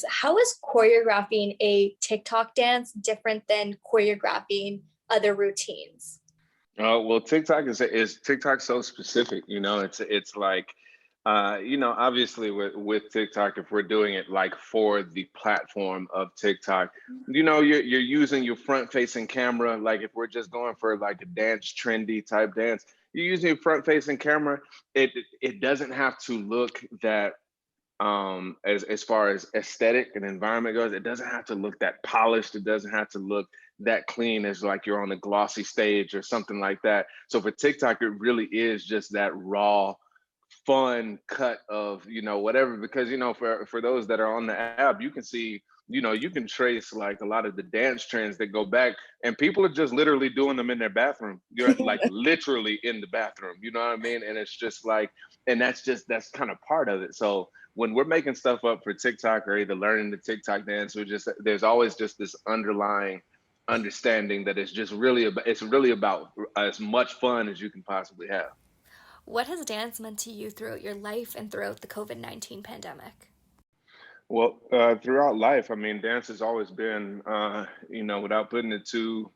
How is choreographing a TikTok dance different than choreographing other routines? Well, TikTok is TikTok so specific. It's like, obviously with TikTok, if we're doing it like for the platform of TikTok, you're using your front facing camera. Like if we're just going for like a dance trendy type dance, you're using your front facing camera. It doesn't have to look that as far as aesthetic and environment goes, it doesn't have to look that polished. It doesn't have to look that clean as like you're on a glossy stage or something like that. So for TikTok, it really is just that raw, fun cut of whatever. Because for those that are on the app, you can see, you can trace like a lot of the dance trends that go back, and people are just literally doing them in their bathroom. You're like literally in the bathroom, you know what I mean? And it's just like, and that's kind of part of it. So when we're making stuff up for TikTok or either learning the TikTok dance, there's always just this underlying understanding that it's really about as much fun as you can possibly have. What has dance meant to you throughout your life and throughout the COVID-19 pandemic? Well, throughout life, I mean, dance has always been, without putting it too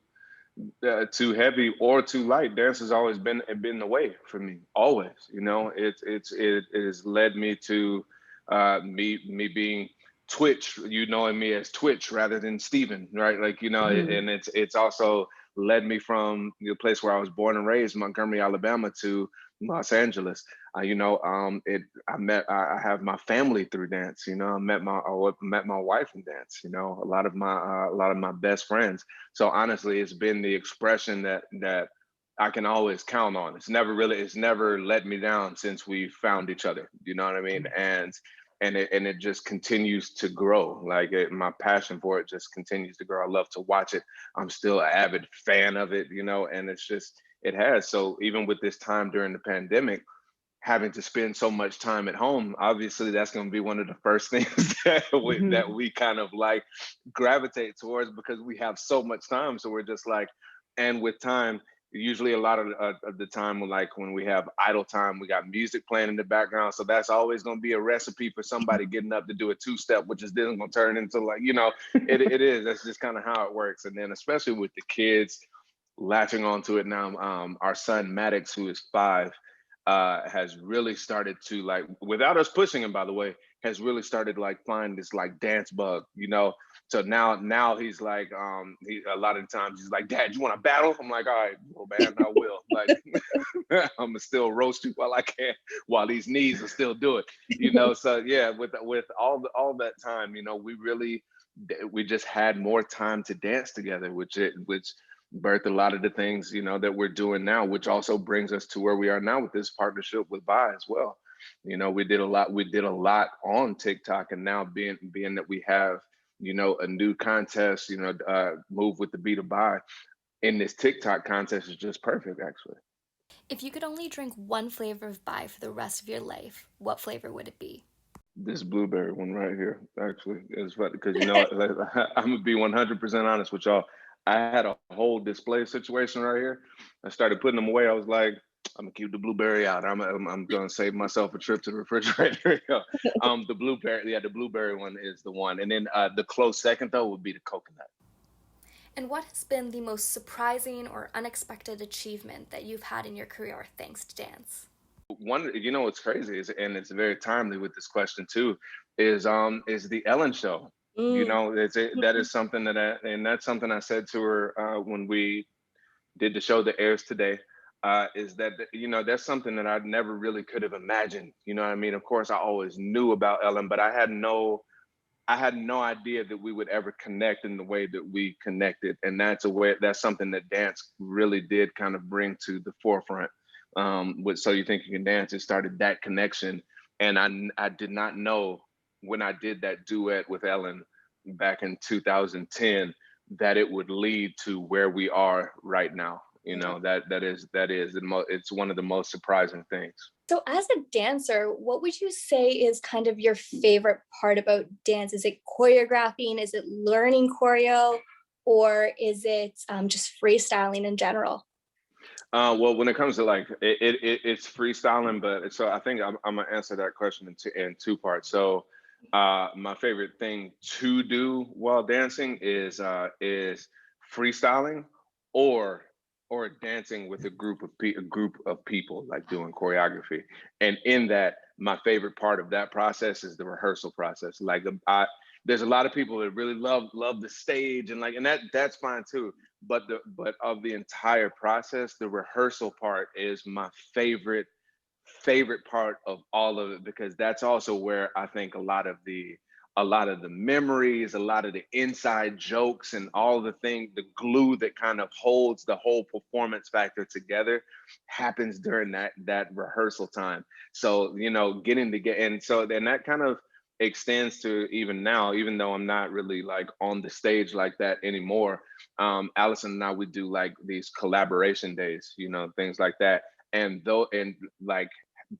heavy or too light, dance has always been the way for me. Always, it has led me to me being Twitch, knowing me as Twitch rather than Steven, right? Like, and it's also led me from the place where I was born and raised, Montgomery, Alabama, to Los Angeles. I have my family through dance. I met my wife in dance. A lot of my best friends. So honestly, it's been the expression that I can always count on. It's never let me down since we found each other. You know what I mean? And it just continues to grow. Like my passion for it just continues to grow. I love to watch it. I'm still an avid fan of it. And it has. So even with this time during the pandemic, having to spend so much time at home, obviously that's going to be one of the first things that we kind of like gravitate towards, because we have so much time. So we're just like, and with time, usually a lot of the time, like when we have idle time, we got music playing in the background. So that's always going to be a recipe for somebody getting up to do a two-step, which is then going to turn into like, it is. That's just kind of how it works. And then especially with the kids latching onto it now, our son Maddox, who is 5, has really started to, like, without us pushing him, by the way, has really started like find this like dance bug. So now he's like, a lot of times he's like, Dad, you want to battle? I'm like, all right, well, man, I will. Like, I'm gonna still roast you while I can, while these knees will still do it. So yeah, with all that time, we just had more time to dance together, which birthed a lot of the things that we're doing now, which also brings us to where we are now with this partnership with Bai as well. We did a lot on TikTok, and now being that we have a new contest, move with the beat of Bai in this TikTok contest is just perfect, actually. If you could only drink one flavor of Bai for the rest of your life, what flavor would it be? This blueberry one right here, actually, is funny because I'm gonna be 100% honest with y'all. I had a whole display situation right here. I started putting them away. I was like, I'm gonna keep the blueberry out. I'm gonna save myself a trip to the refrigerator. The blueberry, yeah, the blueberry one is the one, and then the close second though would be the coconut. And what has been the most surprising or unexpected achievement that you've had in your career thanks to dance? One, what's crazy is, and it's very timely with this question too, is the Ellen show. Mm. That is something and that's something I said to her when we did the show that airs today. Is that that's something that I never really could have imagined. You know what I mean? Of course, I always knew about Ellen, but I had no idea that we would ever connect in the way that we connected, and that's something that dance really did kind of bring to the forefront. With So You Think You Can Dance, it started that connection, and I did not know when I did that duet with Ellen back in 2010 that it would lead to where we are right now. It's one of the most surprising things. So, as a dancer, what would you say is kind of your favorite part about dance? Is it choreographing? Is it learning choreo? Or is it just freestyling in general? Well, when it comes to like it's freestyling, but so I think I'm gonna answer that question in two parts. So My favorite thing to do while dancing is freestyling or dancing with a group of people, like doing choreography. And in that, my favorite part of that process is the rehearsal process. Like there's a lot of people that really love the stage, and like, and that's fine too. But of the entire process, the rehearsal part is my favorite part of all of it, because that's also where I think a lot of the memories, a lot of the inside jokes, and all the thing, the glue that kind of holds the whole performance factor together happens during that rehearsal time. So, you know, getting to get, and so then that kind of extends to even now, even though I'm not really like on the stage like that anymore. Allison and I, we do like these collaboration days, you know, things like that. And though, and like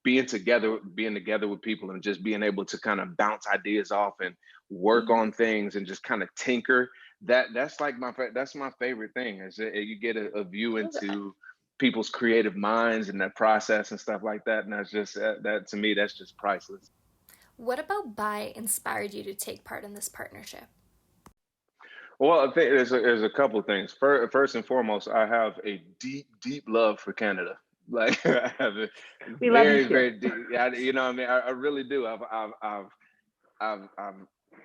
being together with people and just being able to kind of bounce ideas off and work Mhm. on things and just kind of tinker, that's like that's my favorite thing, is that you get a view Love that. into people's creative minds and that process and stuff like that. And that's just that to me, that's just priceless. What about Bai inspired you to take part in this partnership? Well, I think there's a couple of things. First and foremost, I have a deep love for Canada. Like I have a We love you too. very deep. You know, what I mean, I really do. I've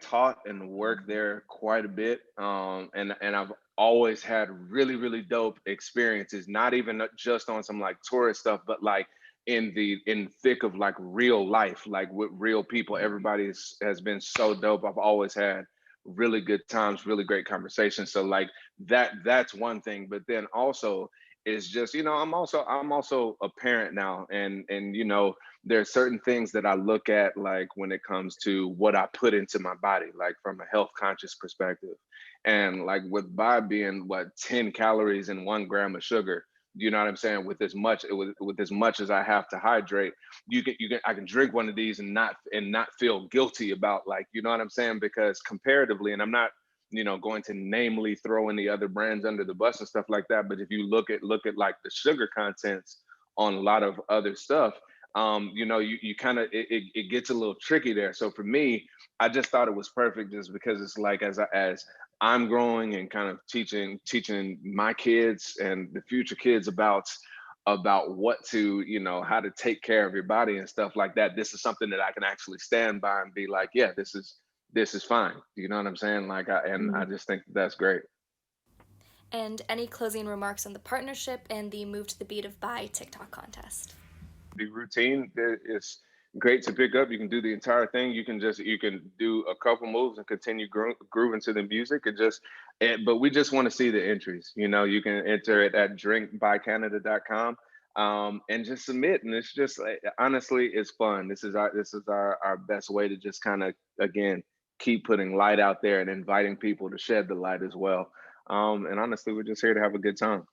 taught and worked there quite a bit, and I've always had really dope experiences. Not even just on some like tourist stuff, but like in thick of like real life, like with real people. Has been so dope. I've always had really good times, really great conversations. So like that's one thing. But then also is just, you know, I'm also a parent now, and you know, there are certain things that I look at, like when it comes to what I put into my body, like from a health conscious perspective. And like with by being what 10 calories and 1 gram of sugar, you know what I'm saying? With as much as I have to hydrate, I can drink one of these and not feel guilty about, like, you know what I'm saying? Because comparatively, and I'm not, you know, going to namely throw any other brands under the bus and stuff like that, but if you look at like the sugar contents on a lot of other stuff, you know, you kind of it gets a little tricky there. So for me, I just thought it was perfect, just because it's like as I'm growing and kind of teaching my kids and the future kids about what to, you know, how to take care of your body and stuff like that. This is something that I can actually stand by and be like, yeah, this is fine. You know what I'm saying? Like, I Mhm. just think that's great. And any closing remarks on the partnership and the Move to the Beat of Bai TikTok contest? The routine is great to pick up. You can do the entire thing. You can do a couple moves and continue grooving to the music, and but we just want to see the entries. You know, you can enter it at drinkbycanada.com, and just submit. And it's just honestly, it's fun. This is our best way to just kind of, again, keep putting light out there and inviting people to shed the light as well. And honestly, we're just here to have a good time.